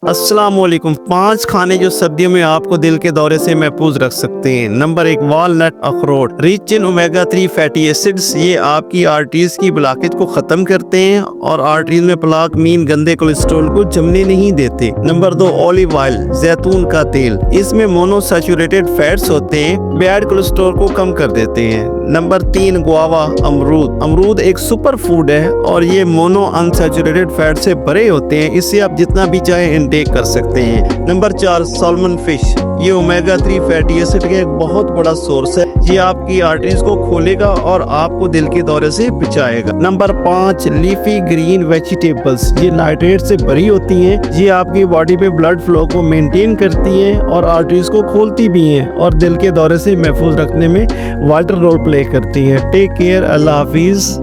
अस्सलाम वालेकुम। 5 खाने जो सर्दियों में आपको दिल के दौरे से महफूज रख सकते हैं। नंबर 1, वालनट अखरोट, rich in omega 3 fatty acids. ये आपकी आर्टरीज की ब्लॉकेज को खत्म करते हैं और आर्टरीज में प्लाक मीन गंदे कोलेस्ट्रॉल को जमने नहीं देते। नंबर 2, ऑलिव ऑयल, जैतून का तेल। इसमें मोनोसैचुरेटेड फैट्स होते हैं, बैड कोलेस्ट्रॉल को कम कर देते हैं। नंबर 3, गुआवा, अमरूद। अमरूद एक सुपर फूड है और ये मोनो अनसैचुरेटेड फैट से भरे होते हैं, इससे आप जितना भी चाहे इनटेक कर सकते हैं। Number 4, salmon fish. ये ओमेगा 3 फैटी एसिड का एक बहुत बड़ा सोर्स है। ये आपकी आर्टरीज को खोलेगा और आपको दिल के दौरे से बचाएगा। Number 5, leafy green vegetables. ये नाइट्रेट से भरी होती हैं, ये आपकी बॉडी पे ब्लड फ्लो को मेंटेन करती हैं और आर्टरीज को खोलती भी हैं और दिल के दौरे से महफूज रखने में वाइटल रोल प्ले करती हैं। टेक केयर, अल्लाह हाफिज।